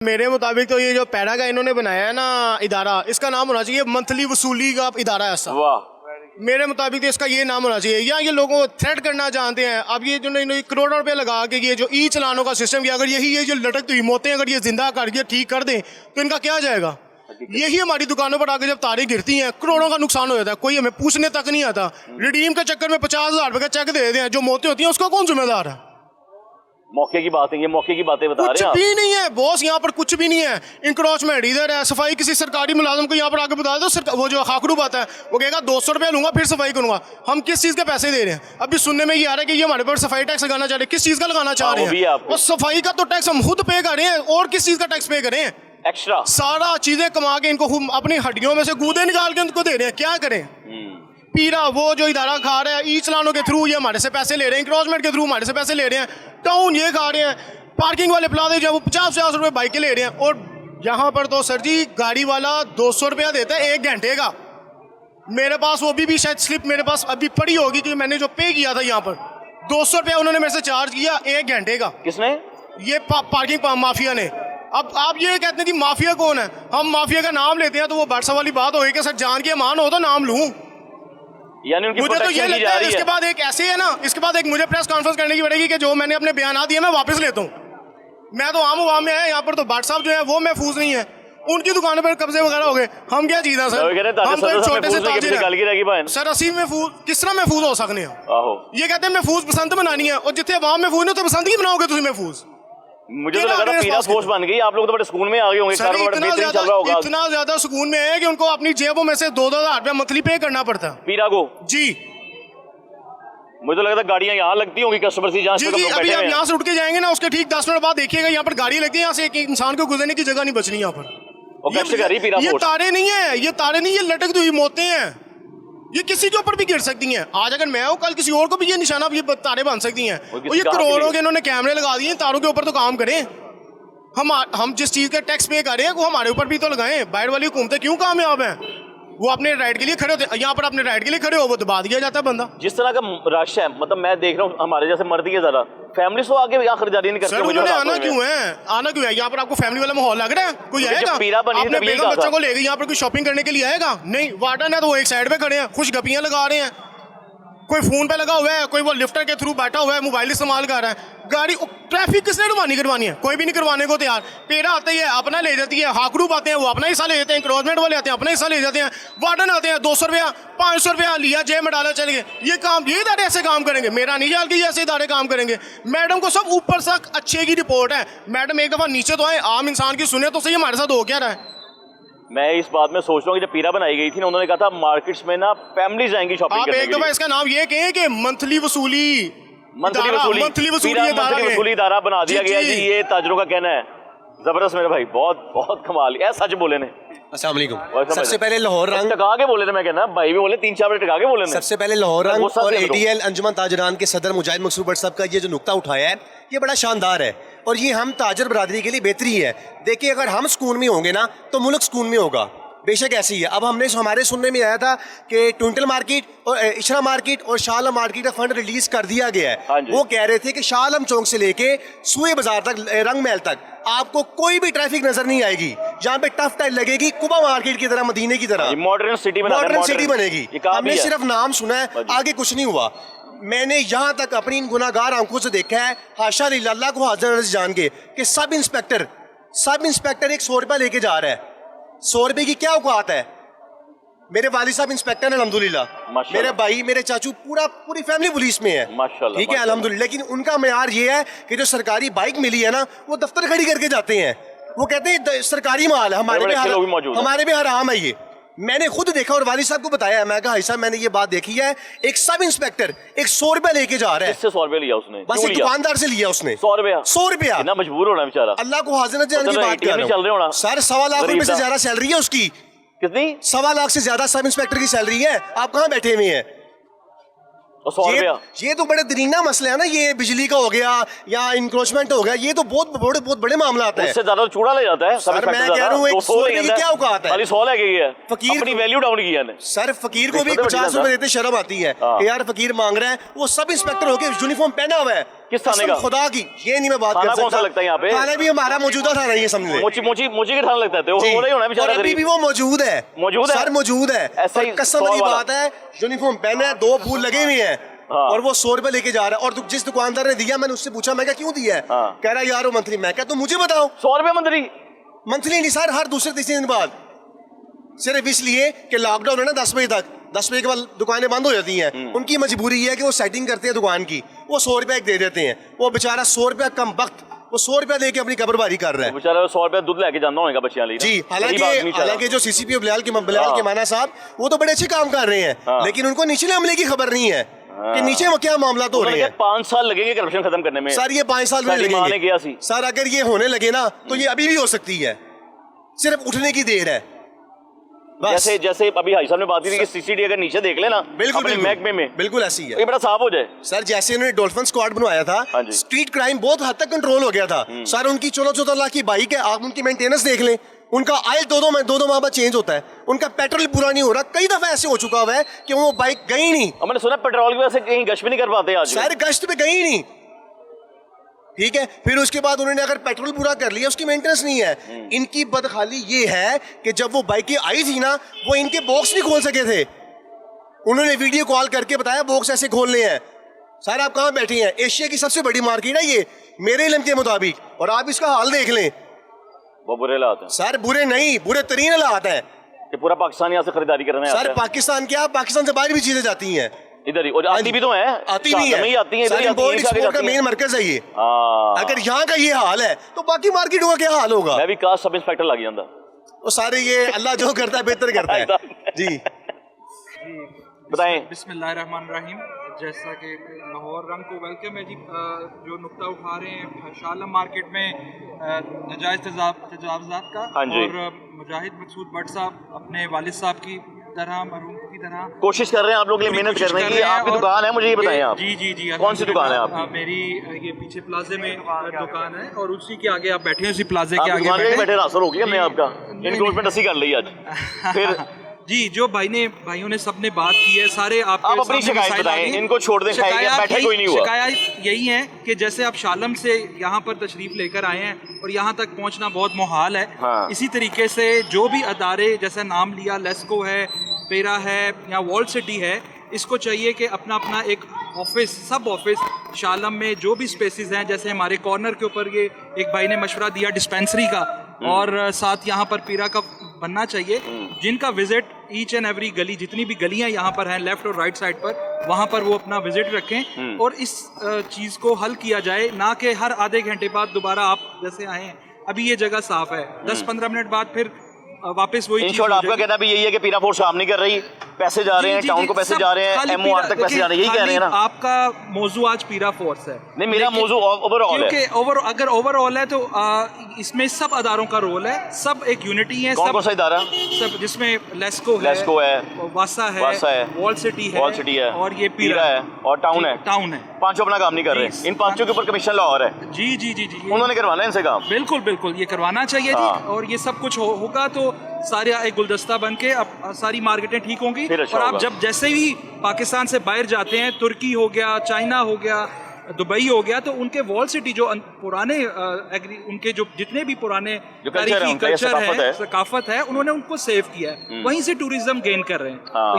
मेरे मुताबिक तो ये जो पैरा का इन्होंने बनाया है ना इदारा, इसका नाम होना चाहिए मंथली वसूली का इदारा ऐसा। वाह। मेरे मुताबिक तो इसका ये नाम होना चाहिए। या ये लोगों को थ्रेट करना जानते हैं। अब ये जो इन्होंने करोड़ों रुपए लगा के ये जो ई चलानों का सिस्टम किया, अगर यही ये जो लटकती हुई मौतें अगर ये जिंदा करके ठीक कर दें तो इनका क्या जाएगा। यही हमारी दुकानों पर आके जब तारें गिरती हैं करोड़ों का नुकसान हो जाता है, कोई हमें पूछने तक नहीं आता। रिडीम के चक्कर में 50,000 रुपए का चेक दे देते हैं, जो मौतें होती हैं उसका कौन जिम्मेदार है। मौके की बात है, ये मौके की बातें बता रहे हैं कुछ भी नहीं है बॉस, यहाँ पर कुछ भी नहीं है। इंक्रोचमेंट इधर है, सफाई किसी सरकारी मुलाजिम को यहाँ पर आके बता दो, वो जो खाकरू बात है वो कहेगा 200 रुपये लूंगा फिर सफाई करूंगा। हम किस चीज़ के पैसे दे रहे हैं। अभी सुनने में ये आ रहा है कि ये हमारे पर सफाई टैक्स लगाना चाह रहे हैं। किस चीज़ का लगाना चाह रहे हैं। और सफाई का तो टैक्स हम खुद पे कर रहे हैं, और किस चीज़ का टैक्स पे करें। एक्स्ट्रा सारा चीज़ें कमा के इनको अपनी हड्डियों में से गूदे निकाल के उनको दे रहे हैं। क्या करें। पीरा वो जो इदारा खा रहा है ई चलानों के थ्रू, ये हमारे से पैसे ले रहे हैं। इंक्रोचमेंट के थ्रू हमारे से पैसे ले रहे हैं। टाउन ये खा रहे हैं। पार्किंग वाले प्लाजे जो वो 50 रुपये बाइक के ले रहे हैं। और यहाँ पर तो सर जी गाड़ी वाला 200 रुपया देता है 1 घंटे का। मेरे पास वो भी शायद स्लिप मेरे पास अभी पड़ी होगी कि मैंने जो पे किया था यहाँ पर 200 रुपया उन्होंने मेरे से चार्ज किया 1 घंटे का। किसने? ये पार्किंग माफिया ने। अब आप ये कहते हैं कि माफिया कौन है। हम माफिया का नाम लेते हैं तो वो व्हाट्सएप वाली बात होगी कि सर जान के मान हो तो नाम लूँ। यानी उनकी मुझे तो ये लगता है। इसके बाद एक ऐसे है ना, इसके बाद एक मुझे प्रेस कॉन्फ्रेंस करने की पड़ेगी कि जो मैंने अपने बयान दिए मैं वापस लेता हूँ। मैं तो आम आवाम में है, यहाँ पर तो व्हाट्सएप जो है वो महफूज नहीं है। उनकी दुकानों पर कब्जे वगैरह हो गए, हम क्या चीज है सर। हम तो छोटे से ताजिर सर असी महफूज किस तरह महफूज हो सकते हैं। ये कहते हैं महफूज पसंद बनानी है, और जितने अवाम महफूज नहीं तो पसंद ही बनाओगे तुम महफूज। मुझे तो लगा था पीरा फोर्स बन गई। आप लोग तो बड़े सुकून में आ गए होंगे। इतना ज्यादा सुकून में है कि उनको अपनी जेबों में से 2-2 हज़ार रुपया मंथली पे करना पड़ता है पीरा को जी। मुझे तो लगा था गाड़ियां यहाँ लगती होंगी कस्टमर से। जी जी अभी आप यहाँ से उठ के जाएंगे ना, उसके ठीक 10 मिनट बाद देखिएगा यहाँ पर गाड़ी लगती है। यहाँ से एक इंसान को गुजरने की जगह नहीं बचनी यहाँ पर। ये तारे नहीं है, ये तारे नहीं, ये लटकती हुई मौतें हैं। ये किसी के ऊपर भी गिर सकती हैं। आज अगर मैं हूँ कल किसी और को भी ये निशाना ये तारे बन सकती हैं। और ये करोड़ों के इन्होंने कैमरे लगा दिए, तारों के ऊपर तो काम करें। हम जिस चीज़ के टैक्स पे कर रहे हैं वो हमारे ऊपर भी तो लगाएं। बाहर वाली हुकूमतें क्यों कामयाब हैं। वो अपने राइट के लिए खड़े होते हैं, यहाँ पर अपने राइट के लिए खड़े हो वो दबा दिया जाता है बंदा। जिस तरह का रश है, मतलब मैं देख रहा हूँ हमारे जैसे मर्दी है जरा फैमिली से आगे यहाँ खरीदारी नहीं करते। सर उन्होंने आना क्यों है, आना क्यों है। यहाँ पर आपको फैमिली वाला माहौल लग रहा है। कोई आएगा अपने बेगम बच्चों को लेकर यहाँ पर कोई शॉपिंग करने के लिए आएगा नहीं। वार्डन है तो वो एक साइड पे खड़े हैं, खुश गपियां लगा रहे हैं। कोई फोन पे लगा हुआ है, कोई वो लिफ्टर के थ्रू बैठा हुआ है, मोबाइल इस्तेमाल कर रहा है। गाड़ी ट्रैफिक किसने करवानी है, कोई भी नहीं करवाने को तैयार। पेड़ा आते हैं अपना ले जाती है, हाकरूप आते हैं वो अपना हिस्सा ले जाते हैं, इंक्रोचमेंट वाले आते हैं अपना हिस्सा ले जाते हैं, वार्डन आते हैं 200 रुपया 500 रुपया लिया जेब में डाला चले गए। ये इदारे ऐसे काम करेंगे। मेरा नहीं ख्याल कि ऐसे इदारे काम करेंगे। मैडम को सब ऊपर से अच्छे की रिपोर्ट है। मैडम एक दफ़ा नीचे तो आए, आम इंसान की सुने तो सही हमारे साथ हो क्या रहा है। मैं इस बात में सोच रहा हूँ कि जब पीरा बनाई गई थी ना, उन्होंने कहा था मार्केट्स में ना फैमिलीज जाएंगी शॉपिंग करने के लिए। आप एक दफा इसका नाम ये कहें कि मंथली वसूली इदारा बना दिया गया जी। ये ताजरों का कहना है। जबरदस्त मेरे भाई, बहुत बहुत कमाल। सच बोले ने। अस्सलाम वालेकुम। सबसे पहले लाहौर रंग टका के बोले थे। मैं कहना भाई भी बोले 3-4 मिनट टका के बोले। सबसे पहले लाहौर रंग और ADL अंजुमन ताजरान के सदर मुजाहिद मकसूद भट्ट साहब का ये जो नुक्ता उठाया है ये बड़ा शानदार है, और ये हम ताजर बरादरी के लिए बेहतरी है। देखिए अगर हम सुकून में होंगे ना तो मुल्क सुकून में होगा। बेशक ऐसी है। अब हमारे सुनने में आया था कि ट्विंटल मार्केट और इशरा मार्केट और शाह आलम मार्केट का फंड रिलीज कर दिया गया है। वो कह रहे थे कि शाह आलम चौक से लेके सूए बाजार तक, रंग महल तक आपको कोई भी ट्रैफिक नजर नहीं आएगी। जहाँ पे टफ टाइल लगेगी कुबा मार्केट की तरह, मदीने की तरह मॉडर्न सिटी बनेगी। हमने सिर्फ नाम सुना है, आगे कुछ नहीं हुआ। मैंने यहाँ तक अपनी इन गुनाहगार आंखों से देखा है, हाशा अल्लाह को हाजिर जान के, कि सब इंस्पेक्टर 100 रुपया लेके जा रहा है। 100 रुपए की क्या औकात है। मेरे वालिद साहब इंस्पेक्टर है अल्हम्दुलिल्लाह, मेरे भाई मेरे चाचू पूरी फैमिली पुलिस में है माशाल्लाह, ठीक है अल्हम्दुलिल्लाह। लेकिन उनका मेयार ये है कि जो सरकारी बाइक मिली है ना वो दफ्तर खड़ी करके जाते हैं। वो कहते हैं सरकारी माल है, हमारे भी हराम है ये। मैंने खुद देखा और वालिद साहब को बताया। मैं कहा ऐसा मैंने ये बात देखी है, एक सब इंस्पेक्टर 100 रुपया लेके जा रहा है। 100 रुपया लिया उसने, बस एक दुकानदार से लिया उसने 100 रुपया। इतना मजबूर होना बेचारा। अल्लाह को हाजिर जान की बात कर रहा हूं सर। 1.25 लाख रुपए से ज्यादा सैलरी है उसकी। कितनी? 1.25 लाख से ज्यादा सब इंस्पेक्टर की सैलरी है। आप कहाँ बैठे हुए हैं। ये तो बड़े दरीना मसले है ना। ये बिजली का हो गया या इंक्रोचमेंट हो गया, ये तो बहुत बड़े मामला आता है। उससे ज्यादा चूड़ा ले जाता है सर। मैं कह रहा हूँ 100 रुपए की क्या औकात है। 100 लेके गया फकीर, अपनी वैल्यू डाउन किया ने। सर फकीर को भी 50 रुपए देते शर्म आती है। यार फकीर मांग रहा है, वो सब इंस्पेक्टर होके यूनिफॉर्म पहना हुआ है, किस थाने का? खुदा की ये नहीं मैं बात कर सकता। कौन सा लगता है यहाँ पे? थाना भी हमारा मौजूदा थाना ये समझ ले। मोची के थाना लगता है, तो हो रही होना बेचारा अभी भी वो मौजूद है सर, मौजूद है। ऐसा ही कसम वाली बात है, यूनिफॉर्म पहना है, 2 फूल लगे हुए हैं और वो 100 रुपए लेके जा रहा है। और जिस दुकानदार ने दिया, मैंने उससे पूछा, मैं क्या क्यों दिया है? कह रहा है यार वो मंथली। मैं क्या, तुम मुझे बताओ। 100 रुपए मंथली नहीं सर, हर दूसरे तीसरे दिन बाद, सिर्फ इसलिए कि लॉकडाउन है ना 10 बजे तक, 10 बजे के बाद दुकानें बंद हो जाती हैं। उनकी मजबूरी है कि वो सेटिंग करते हैं दुकान की, वो 100 रुपए दे देते हैं। वो बेचारा 100 रुपया कम वक्त, वो 100 रुपया दे के अपनी कब्रबारी कर रहा है बेचारा। 100 रुपया दूध लेके जाना होगा बच्चियां लिए जी। हालांकि जो सीसीपी बिलाल के माना साहब, वो तो बड़े अच्छे काम कर रहे हैं, लेकिन उनको निचले हमले की खबर नहीं है कि नीचे वो क्या मामला तो हो रहे हैं। 5 साल लगेंगे करप्शन खत्म करने में सर, ये 5 साल में लगेंगे सर। अगर ये होने लगे ना तो ये अभी भी हो सकती है, सिर्फ उठने की देर है। जैसे अभी भाई साहब ने बात की थी कि सीसीडी अगर नीचे देख लेना बिल्कुल महकमे में, बिल्कुल ऐसी है, ये बड़ा साफ हो जाए सर। जैसे उन्होंने डॉल्फिन स्क्वाड बनवाया था, स्ट्रीट क्राइम बहुत हद तक कंट्रोल हो गया था सर। उनकी 14-14 लाख की बाइक है, आप उनकी मेंटेनेंस देख लें, उनका ऑयल 2-2 माह बाद चेंज होता है, उनका पेट्रोल पूरा नहीं हो रहा। कई दफा ऐसे हो चुका हुआ है कि वो बाइक गई नहीं। मैंने सुना पेट्रोल की वजह से कहीं गश्त भी नहीं कर पाते आज सर, गश्त पे गई नहीं, ठीक है। फिर उसके बाद उन्होंने अगर पेट्रोल पूरा कर लिया, उसकी मेंटेनेंस नहीं है। इनकी बदखाली ये है कि जब वो बाइकें आई थी ना, वो इनके बॉक्स नहीं खोल सके थे। उन्होंने वीडियो कॉल करके बताया बॉक्स ऐसे खोलने हैं। सर, आप कहाँ बैठे हैं? एशिया की सबसे बड़ी मार्केट है ये मेरे इल्म के मुताबिक, और आप इसका हाल देख लें। वो बुरे हालात हैं सर, बुरे नहीं, बुरे तरीन हालात हैं कि पूरा पाकिस्तान यहाँ से खरीदारी करना है सर। पाकिस्तान क्या, पाकिस्तान से बाहर भी चीजें जाती हैं इधर ही, और आती भी तो है, आती भी है, आती है एक्सपोर्ट का मेन मरकज है ये। अगर यहाँ का ये हाल है तो बाकी मार्केट का क्या हाल होगा? मैं भी कास्ट सब इंस्पेक्टर लग जाता। वो सारे ये अल्लाह जो करता है बेहतर करता है जी। बताएं। बिस्मिल्लाहिर्रहमानिर्रहीम। जैसा कि लाहौर रंग को वेलकम है जी। जो नुक्ता उठा रहे हैं शालम मार्केट में नजायज़ तजावुज़ात का, और मुजाहिद मकसूद भट्ट साहब अपने वालिद साहब की तरह, मरहूम की तरह कोशिश कर रहे हैं आप लोग मेहनत करने की। आपकी दुकान है, मुझे ये बताएं आप। जी कौन सी दुकान है आपकी? मेरी ये पीछे प्लाजे में दुकान है, और उसी के आगे आप बैठे हैं, उसी प्लाजे के आगे बैठे। रासर हो गया मैं आपका इनक्रोचमेंट ऐसी कर ली आज फिर जी। जो भाइयों ने सबने बात की है, सारे आप अपनी शिकायत बताएं, इनको छोड़ दें, बैठे कोई नहीं हुआ। शिकायत यही है कि जैसे आप शालम से यहाँ पर तशरीफ लेकर आए हैं और यहाँ तक पहुँचना बहुत मुहाल है, इसी तरीके से जो भी अदारे, जैसे नाम लिया लेस्को है, पेरा है या वॉल सिटी है, इसको चाहिए कि अपना अपना एक ऑफिस, सब ऑफिस शालम में जो भी स्पेसिस हैं, जैसे हमारे कॉर्नर के ऊपर ये एक भाई ने मशवरा दिया डिस्पेंसरी का, और साथ यहाँ पर पीरा का बनना चाहिए, जिनका विजिट ईच एंड एवरी गली, जितनी भी गलियाँ यहाँ पर हैं लेफ्ट और राइट साइड पर, वहाँ पर वो अपना विजिट रखें और इस चीज़ को हल किया जाए, ना कि हर आधे घंटे बाद दोबारा आप जैसे आए हैं। अभी ये जगह साफ है, 10-15 मिनट बाद फिर वापस वही। इन शॉर्ट आपका कहना भी यही है कि पीरा फोर्स काम नहीं कर रही, पैसे जा रहे हैं टाउन को, पैसे जा रहे हैं एमओआर तक पैसे जा रहे हैं, यही कह रहे हैं ना? आपका मौजू आज पीरा फोर्स है। नहीं, मेरा मौजू ओवरऑल है। अगर ओवरऑल है तो इसमें सब अदारों का रोल है, सब एक यूनिटी है। कौन सा इदारा? सब, जिसमें लेस्को है, वासा है, वॉल सिटी है, और ये पीरा है, और टाउन है। पांचों अपना काम नहीं कर रहे। इन पांचों के ऊपर कमीशन लाहौर है। जी। उन्होंने करवाना है इनसे काम। बिल्कुल ये करवाना चाहिए जी। और ये सब कुछ होगा तो सारे एक गुलदस्ता बन के अब सारी मार्केटें ठीक होंगी। और आप जब जैसे ही पाकिस्तान से बाहर जाते हैं, तुर्की हो गया, चाइना हो गया, दुबई हो गया, तो उनके वॉल सिटी जो पुराने उनके जो जितने भी पुराने तारीखी कल्चर है, सकाफत है, उन्होंने उनको सेव किया है, वहीं से टूरिज्म गेन कर रहे हैं।